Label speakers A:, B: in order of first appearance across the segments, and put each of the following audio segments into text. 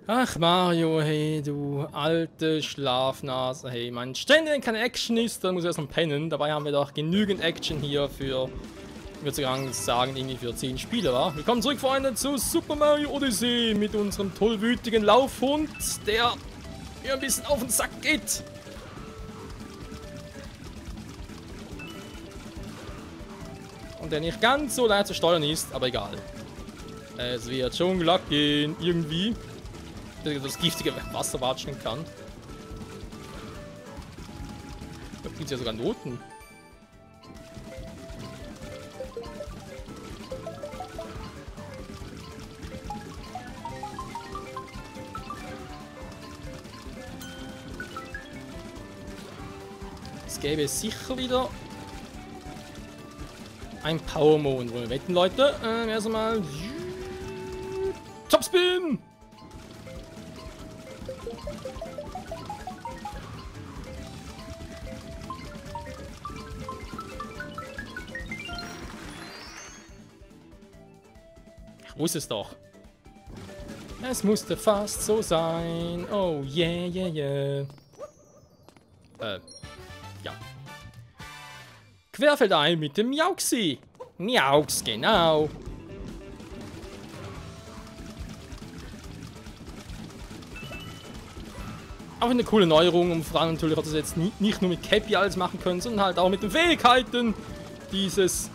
A: Ach Mario, hey, du alte Schlafnase, hey, man, ständig keine Action ist, dann muss ich erst mal pennen. Dabei haben wir doch genügend Action hier für, ich würde sogar sagen, irgendwie für 10 Spiele, wa? Willkommen zurück, Freunde, zu Super Mario Odyssey mit unserem tollwütigen Laufhund, der mir ein bisschen auf den Sack geht. Und der nicht ganz so leicht zu steuern ist, aber egal. Es wird schon glatt gehen, irgendwie. Das giftige Wasser watschen kann. Da gibt es ja sogar Noten. Es gäbe sicher wieder ein Power-Mode. Wollen wir wetten, Leute? Erst einmal Topspin! Ich wusste es doch. Es musste fast so sein. Oh yeah, yeah, yeah. Ja. Querfeldein mit dem Miauxi. Miaux, genau. Auch eine coole Neuerung, und vor allem natürlich hat es jetzt nicht nur mit Cappy alles machen können, sondern halt auch mit den Fähigkeiten dieses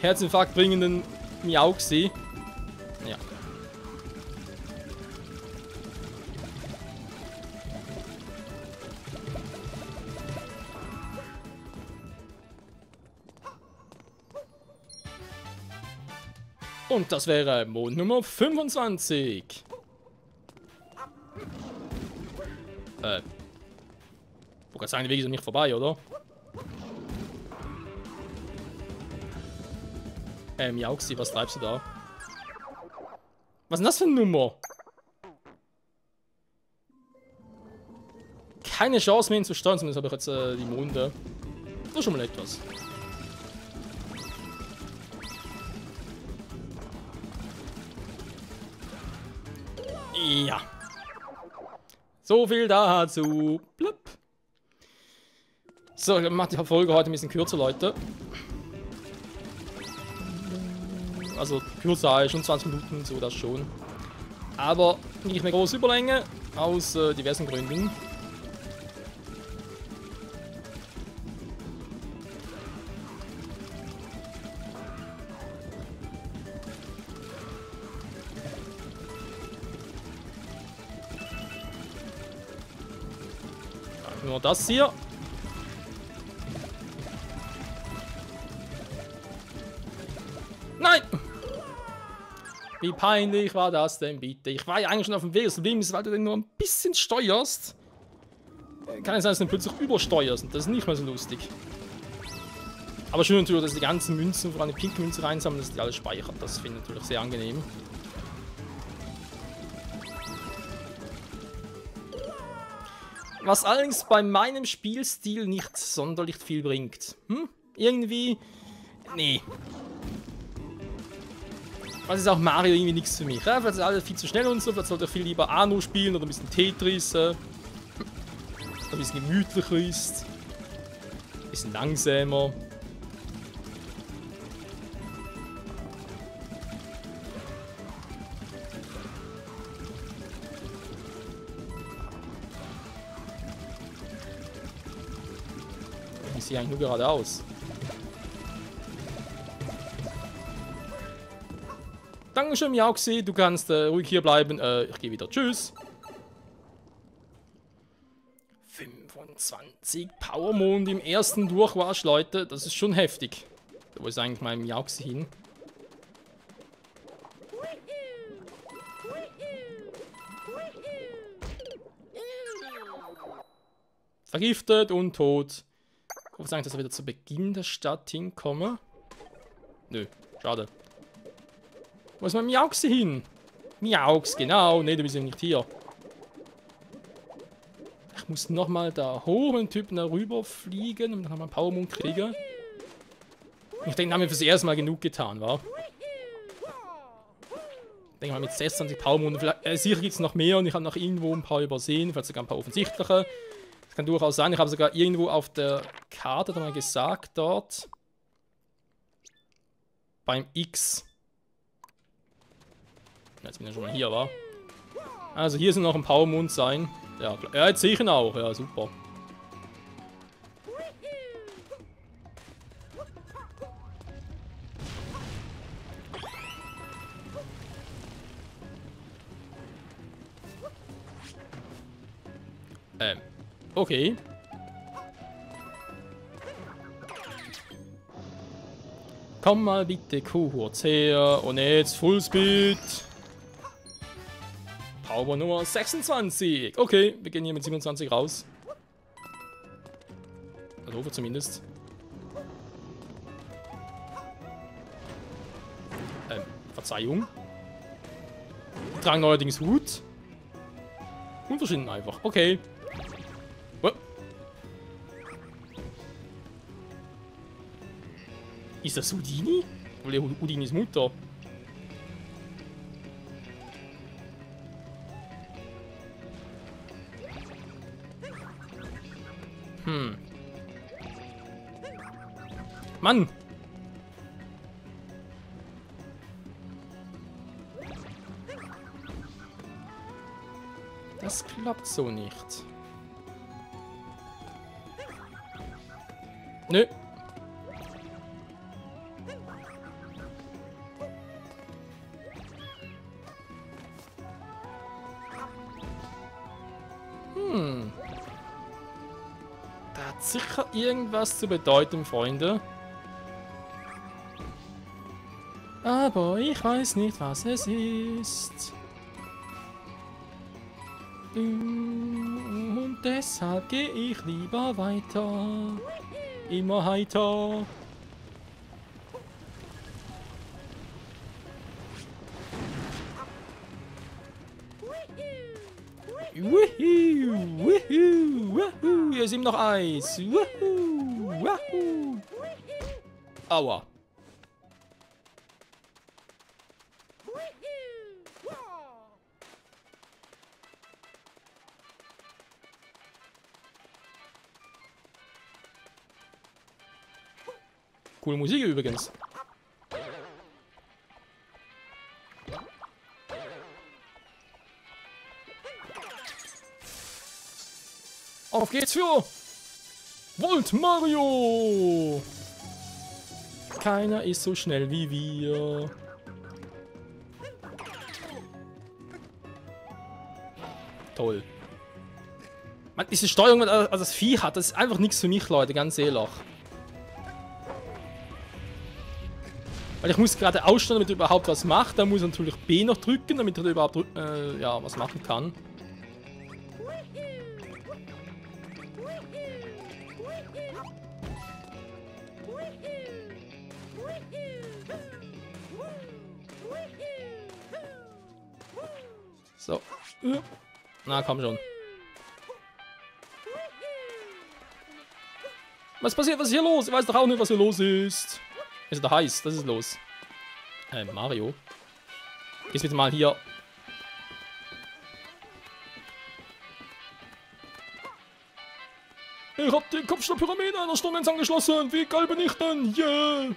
A: Herzinfarkt bringenden Miauxi. Ja. Und das wäre Mond Nummer 25. Wo kann sagen, die Wege sind nicht vorbei, oder? Miauxi, was treibst du da? Was ist denn das für eine Nummer? Keine Chance mehr, ihn zu steuern, zumindest habe ich jetzt die Monde. Das ist schon mal etwas. Ja. So viel dazu. Blub. So, ich mache die Folge heute ein bisschen kürzer, Leute. Also kürzer, schon 20 Minuten, so das schon. Aber nicht mehr große Überlänge, aus diversen Gründen. Nur das hier. Nein! Wie peinlich war das denn bitte? Ich war ja eigentlich schon auf dem Weg. Das Problem ist, weil du den nur ein bisschen steuerst. Kann es sein, dass du den plötzlich übersteuerst. Und das ist nicht mehr so lustig. Aber schön natürlich, dass die ganzen Münzen, vor allem die pinke Münze reinsammeln, dass die alles speichert. Das finde ich natürlich sehr angenehm. Was allerdings bei meinem Spielstil nicht sonderlich viel bringt. Irgendwie. Nee. Was ist auch Mario irgendwie nichts für mich. Ja, vielleicht ist alles viel zu schnell und so. Vielleicht sollte ich viel lieber Anno spielen oder ein bisschen Tetris. Ein bisschen gemütlicher ist. Ein bisschen langsamer. Ich sehe eigentlich nur geradeaus. Dankeschön, Miauxi. Du kannst ruhig hier bleiben. Ich gehe wieder. Tschüss. 25 Powermond im ersten Durchwasch, Leute. Das ist schon heftig. Wo ist eigentlich mein Miauxi hin? Vergiftet und tot. Ich hoffe eigentlich, dass er wieder zu Beginn der Stadt hinkomme. Nö, schade. Wo ist mein Miauxi hin? Miaux, genau. Ne, du bist ja nicht hier. Ich muss nochmal da hoch mit dem Typen da rüber fliegen und dann haben wir einen Powermond kriegen. Ich denke, da haben wir fürs erste Mal genug getan, wa? denke mal mit 26 Powermonden. Sicher gibt es noch mehr und ich habe noch irgendwo ein paar übersehen, vielleicht sogar ein paar offensichtliche. Das kann durchaus sein. Ich habe sogar irgendwo auf der Karte mal gesagt dort. Beim X. Jetzt bin ich schon mal hier, wa? Also hier sind noch ein Powermond sein. Ja, klar. Ja, jetzt sehe ich ihn auch. Ja, super. Okay. Komm mal bitte kurz her. Und jetzt Fullspeed. Power Nummer 26. Okay, wir gehen hier mit 27 raus. Also hoffe zumindest. Verzeihung. Wir tragen neuerdings Hut. Unverschieden einfach. Okay. Oh. Ist das Houdini? Oder Houdinis Mutter? Mann! Das klappt so nicht. Nö. Da hat sicher irgendwas zu bedeuten, Freunde. Aber ich weiß nicht, was es ist. Und deshalb gehe ich lieber weiter. Immer heiter. Wuhu, wuhu, wuhu. Hier ist ihm noch Eis. Wuhu, wuhu. Aua. Coole Musik übrigens. Auf geht's für Volt Mario! Keiner ist so schnell wie wir. Toll. Man, diese Steuerung, also das Vieh hat, das ist einfach nichts für mich, Leute, ganz ehrlich. Weil ich muss gerade ausstellen, damit er überhaupt was macht. Da muss er natürlich B noch drücken, damit er überhaupt ja, was machen kann. So. Na, komm schon. Was passiert? Was ist hier los? Ich weiß doch auch nicht, was hier los ist. Ist da heiß? Das ist los. Mario. Gehst bitte mal hier. Ich hab den Kopf der Pyramide einer Stunde angeschlossen. Wie geil bin ich denn? Yeah!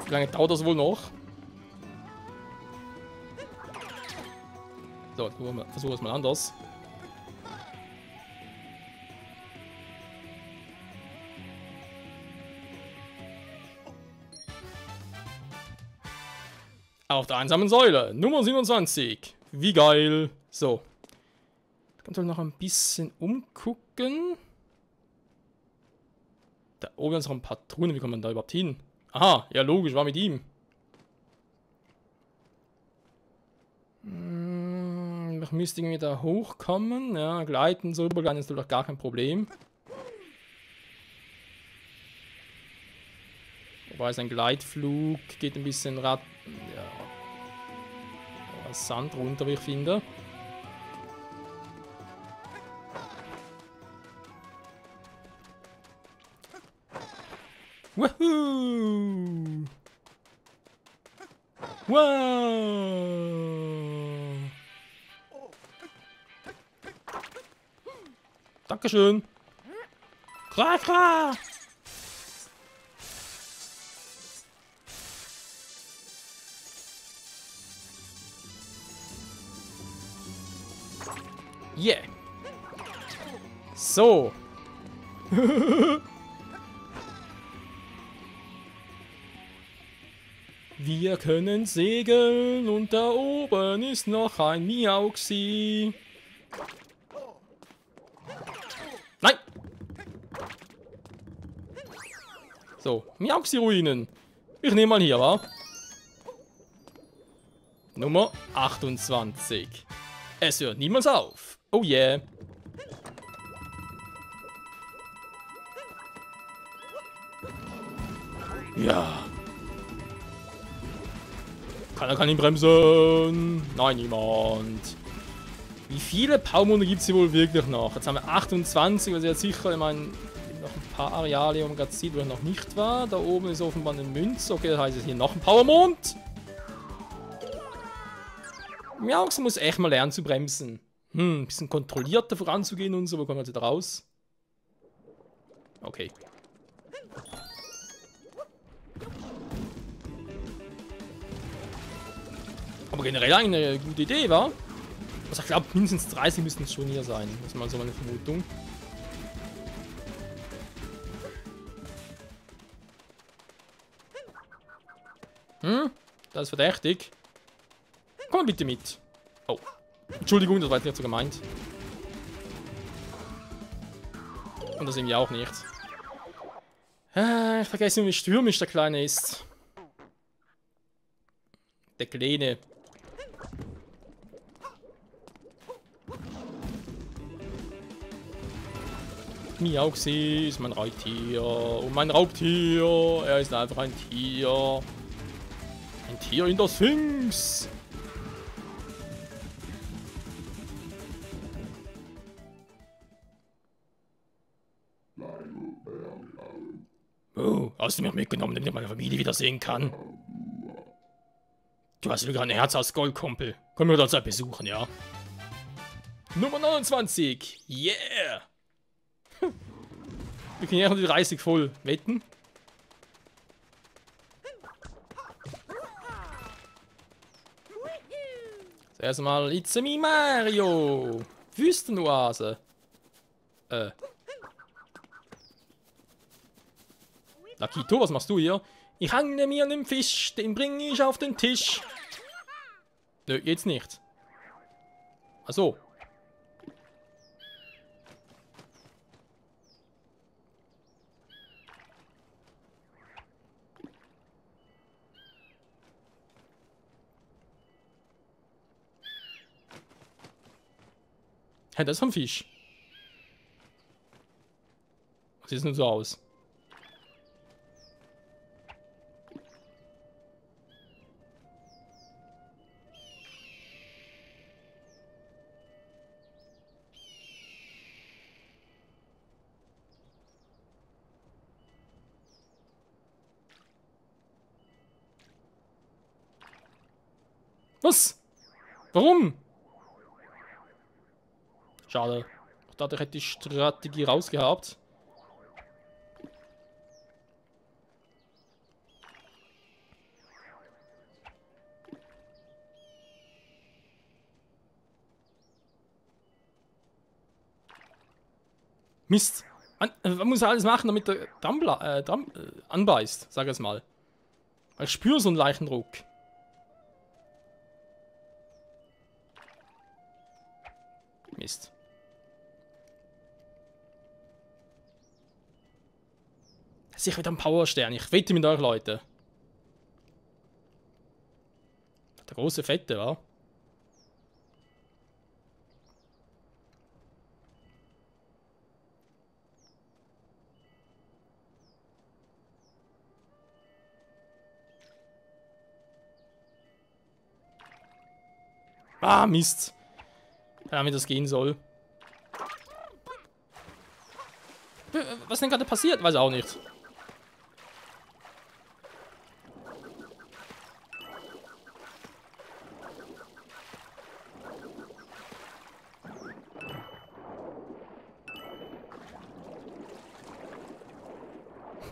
A: Wie lange dauert das wohl noch? So, versuchen wir es mal anders. Auf der einsamen Säule, Nummer 27. Wie geil. So. Ich kann noch ein bisschen umgucken. Da oben ist noch ein paar Truhen. Wie kommt man da überhaupt hin? Aha, ja logisch, war mit ihm. Ich müsste irgendwie da hochkommen. Ja, gleiten, so rübergleiten ist doch gar kein Problem. Wobei es ein Gleitflug geht ein bisschen Sand runter, wie ich finde. Woohoo! Wow! Dankeschön! Kra, kra! Yeah! So! Wir können segeln und da oben ist noch ein Miauxi. Nein! So, Miauxi-Ruinen. Ich nehme mal hier, wa? Nummer 28. Es hört niemals auf. Oh yeah. Ja. Keiner kann ihn bremsen. Nein, niemand. Wie viele Powermonde gibt es hier wohl wirklich noch? Jetzt haben wir 28, also jetzt sicher, ich meine, noch ein paar Areale, wo man gerade sieht, wo er noch nicht war. Da oben ist offenbar eine Münze. Okay, das heißt, es ist hier noch ein Powermond. Miauxi muss echt mal lernen zu bremsen. Ein bisschen kontrollierter voranzugehen und so. Wo kommen wir jetzt da raus? Okay. Aber generell eigentlich eine gute Idee, wa? Also ich glaube, mindestens 30 müssten es schon hier sein. Das ist mal so meine Vermutung. Das ist verdächtig. Komm mal bitte mit. Oh. Entschuldigung, das war jetzt nicht so gemeint. Und das irgendwie auch nicht. Ich vergesse, wie stürmisch der Kleine ist. Der Kleine. Miauxi ist mein Reittier. Und mein Raubtier. Er ist einfach ein Tier. Ein Tier in der Sphinx. Oh, hast du mich mitgenommen, damit ich meine Familie wiedersehen kann? Du hast sogar ein Herz aus Gold, Kumpel. Komm mir dort besuchen, ja? Nummer 29. Yeah! Wir können ja noch die 30 voll wetten. Zuerst mal It's me Mario. Wüstenoase. Lakito, was machst du hier? Ich hange mir einen Fisch, den bringe ich auf den Tisch. Nö, jetzt nicht. Ach so. Hä, das ist vom Fisch. Was sieht denn so aus? Was? Warum? Schade. Ich dachte, ich hätte die Strategie rausgehabt. Mist. Man muss alles machen, damit der anbeißt, sag ich es mal. Ich spüre so einen leichten Druck. Mist. Das ist sicher wieder ein Powerstern. Ich wette mit euch, Leute. Der große Fette, wa? Ah, Mist. Ja, wie das gehen soll. Was denn gerade passiert? Weiß auch nicht.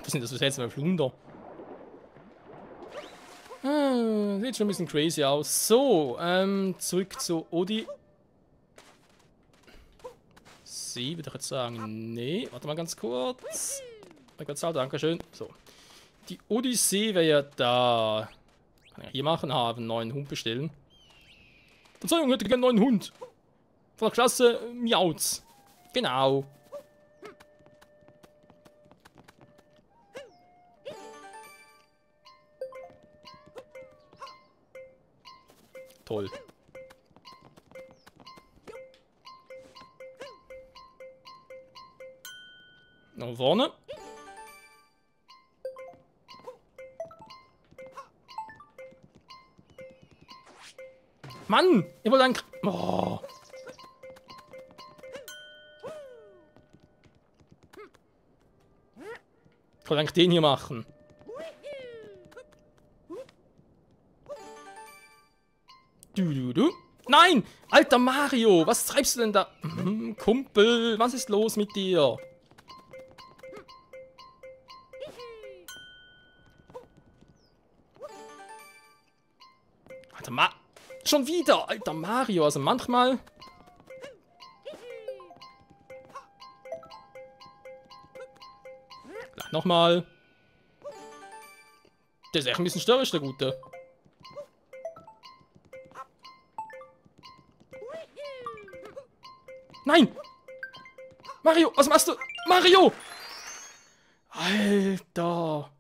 B: Was sind das für seltsame Flunder?
A: Sieht schon ein bisschen crazy aus. So, zurück zu Odyssee, würde ich jetzt sagen. Nee, warte mal ganz kurz. Danke schön. So. Die Odyssee wäre ja da. Kann ich hier machen, einen neuen Hund bestellen. Verzeihung, ich hätte gerne einen neuen Hund. Von der Klasse Miauz. Genau. Toll. Nach vorne. Mann! Ich wollte eigentlich... Oh. Ich wollte eigentlich den hier machen. Du. Nein! Alter Mario! Was treibst du denn da? Kumpel, was ist los mit dir? Alter schon wieder! Alter Mario! Also manchmal... Gleich nochmal. Der ist echt ein bisschen störrisch, der Gute. Nein! Mario, was machst du? Mario! Alter.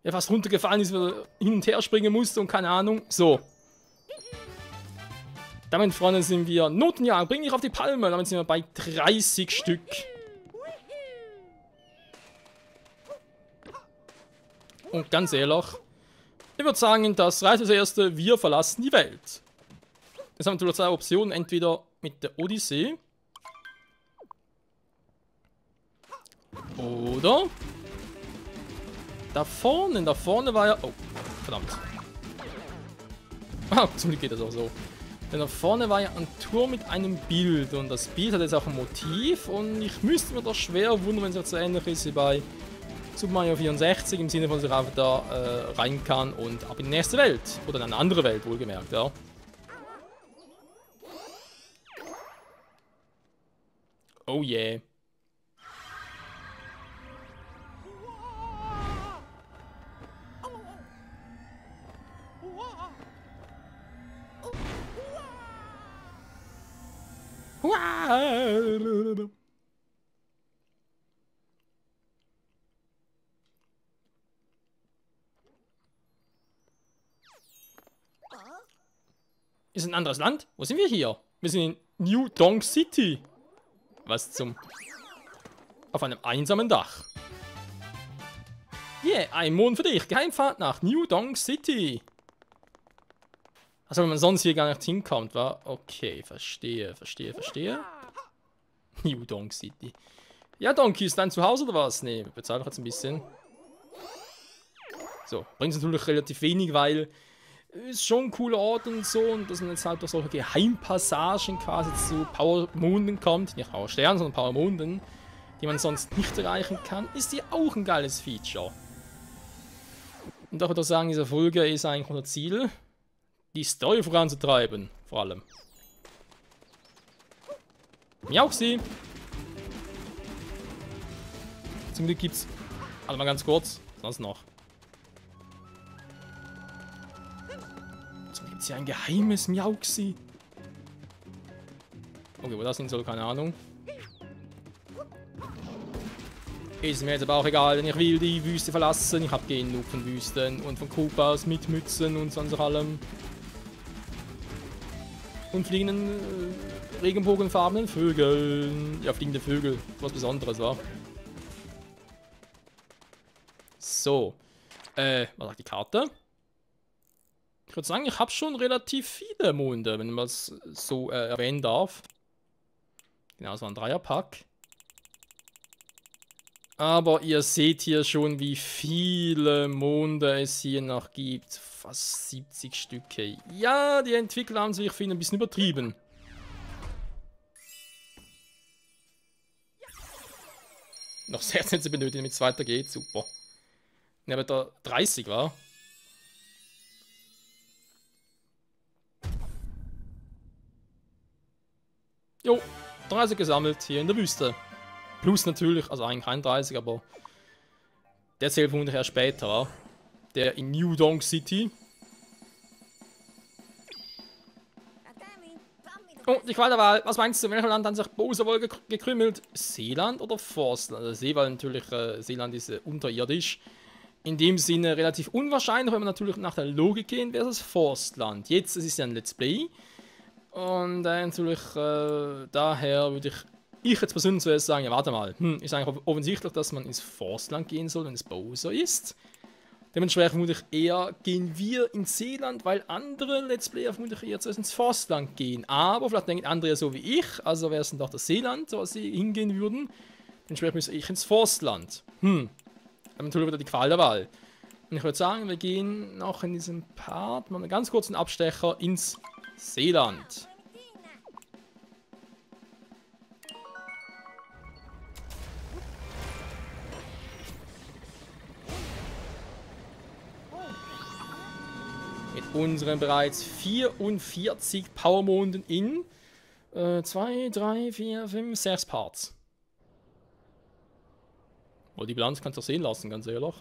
A: Der fast runtergefallen ist, weil er hin und her springen musste und keine Ahnung. So. Damit, Freunde, sind wir Notenjahr. Bring dich auf die Palme. Damit sind wir bei 30 Stück. Und ganz ehrlich, ich würde sagen, das reicht das erste. Wir verlassen die Welt. Jetzt haben wir natürlich zwei Optionen. Entweder mit der Odyssee. Oder... Da vorne war ja... Oh, verdammt. Ah, zum Glück geht das auch so. Denn da vorne war ja ein Turm mit einem Bild. Und das Bild hat jetzt auch ein Motiv. Und ich müsste mir das schwer wundern, wenn es jetzt so ähnlich ist wie bei Super Mario 64. Im Sinne von, dass ich einfach da rein kann und ab in die nächste Welt. Oder in eine andere Welt, wohlgemerkt, ja. Oh yeah. Ist ein anderes Land? Wo sind wir hier? Wir sind in New Donk City. Was zum... Auf einem einsamen Dach. Yeah, ein Mond für dich. Geheimfahrt nach New Donk City. Also wenn man sonst hier gar nicht hinkommt, war... Okay, verstehe. New Donk City. Ja, Donkey, ist dein Zuhause oder was? Nee, wir bezahlen doch jetzt ein bisschen. So, bringt es natürlich relativ wenig, weil... Ist schon ein cooler Ort und so. Und dass man jetzt halt durch solche Geheimpassagen quasi zu Powermonden kommt. Nicht Powersternen, sondern Powermonden. Die man sonst nicht erreichen kann. Ist hier auch ein geiles Feature. Und ich würde sagen, diese Folge ist eigentlich unser Ziel. Die Story voranzutreiben. Vor allem. Miauxi! Zum Glück gibt's... Warte mal ganz kurz. Sonst noch. Gibt es hier ein geheimes Miauxi? Okay, wo das hin soll, keine Ahnung. Ist mir jetzt aber auch egal, denn ich will die Wüste verlassen. Ich habe genug von Wüsten und von Koopas mit Mützen und sonst allem. Und fliegenden, regenbogenfarbenen Vögeln. Ja, fliegende Vögel. Was Besonderes, war. So. Was sagt die Karte? Ich würde sagen, ich habe schon relativ viele Monde, wenn man es so erwähnen darf. Genau, es war ein Dreierpack. Aber ihr seht hier schon, wie viele Monde es hier noch gibt. Fast 70 Stücke. Ja, die Entwickler haben sich, finde ich, ein bisschen übertrieben. Noch 16 zu benötigen, damit es weitergeht. Super. Ja, aber da 30 war. Jo, 30 gesammelt hier in der Wüste. Plus natürlich, also eigentlich 31, aber der zählt vermutlich erst später. Der in New Donk City. Oh, die Qual der Wahl. Was meinst du, in welchem Land hat sich Bowser wohl gekrümmelt? Seeland oder Forstland? Also Seeland natürlich, Seeland ist unterirdisch. In dem Sinne relativ unwahrscheinlich, wenn man natürlich nach der Logik gehen, wäre es Forstland. Jetzt, es ist ja ein Let's Play. Und natürlich, daher würde ich jetzt persönlich zuerst sagen, ja warte mal, ist eigentlich offensichtlich, dass man ins Forstland gehen soll, wenn es Bowser ist. Dementsprechend vermutlich eher gehen wir ins Seeland, weil andere Let's Player vermutlich eher zuerst ins Forstland gehen. Aber vielleicht denken andere so wie ich, also wäre es dann doch das Seeland, wo sie hingehen würden. Dementsprechend müsste ich ins Forstland. Dann natürlich wieder die Qual der Wahl. Und ich würde sagen, wir gehen noch in diesem Part mal einen ganz kurzen Abstecher ins Seeland. Mit unseren bereits 44 Powermonden in 2, 3, 4, 5, 6 Parts. Oh, die Bilanz kannst du sehen lassen, ganz ehrlich.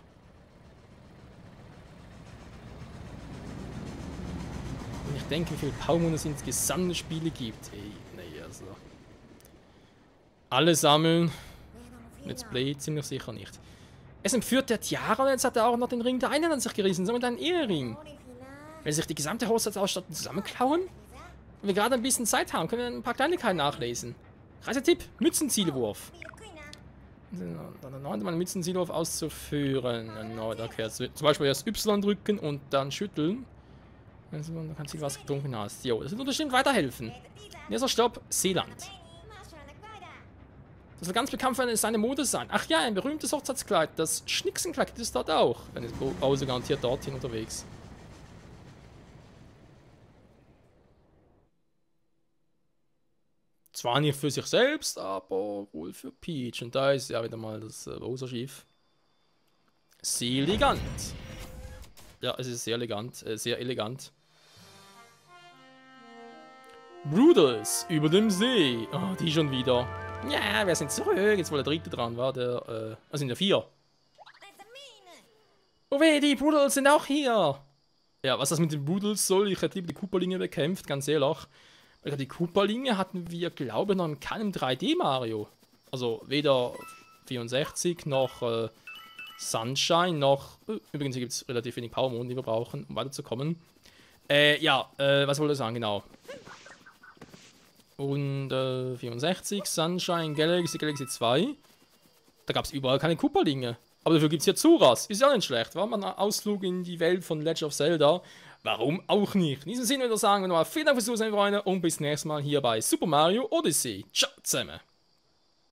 A: Wenn ich denke, wie viele Powermonde es insgesamt in Spiele gibt. Ey, nee, also. Alle sammeln. Let's Play ziemlich sicher nicht. Es entführt der Tiara und jetzt hat er auch noch den Ring der einen an sich gerissen, somit einen Ehering. Wenn sich die gesamte Haushaltsausstattung zusammenklauen und wir gerade ein bisschen Zeit haben, können wir ein paar Kleinigkeiten nachlesen. Reisetipp, Mützenzielwurf. Dann erneut mal einen Mützenzielwurf auszuführen. Erneut, okay, zum Beispiel erst Y drücken und dann schütteln. Also, dann kannst du was getrunken hast. Jo, das wird bestimmt weiterhelfen. Nächster Stopp, Seeland. Das soll ganz bekannt für seine Mode sein. Ach ja, ein berühmtes Hochzeitskleid. Das Schnicksenkleid gibt es dort auch. Dann ist Bowser garantiert dorthin unterwegs. Zwar nicht für sich selbst, aber wohl für Peach. Und da ist ja wieder mal das Bowser-Schiff. Sehr elegant. Ja, es ist sehr elegant. Sehr elegant. Bruders über dem See. Oh, die schon wieder. Ja, wir sind zurück. Jetzt war der dritte dran, war der, sind ja 4. Oh weh, die Bruders sind auch hier. Ja, was das mit den Bruders soll, ich hätte lieber die Koopalinge bekämpft, ganz ehrlich. Weil die Koopalinge hatten wir, glaube ich, noch in keinem 3D-Mario. Also weder 64 noch Sunshine noch... übrigens, hier gibt es relativ wenig Powermonden, die wir brauchen, um weiterzukommen. Was wollte ich sagen, genau. Und 64, Sunshine, Galaxy 2. Da gab es überall keine Koopalinge. Aber dafür gibt es hier Zuras. Ist ja nicht schlecht. War mal ein Ausflug in die Welt von Legend of Zelda. Warum auch nicht? In diesem Sinne würde ich sagen, vielen Dank fürs Zusehen, Freunde. Und bis nächstes Mal hier bei Super Mario Odyssey. Ciao zusammen.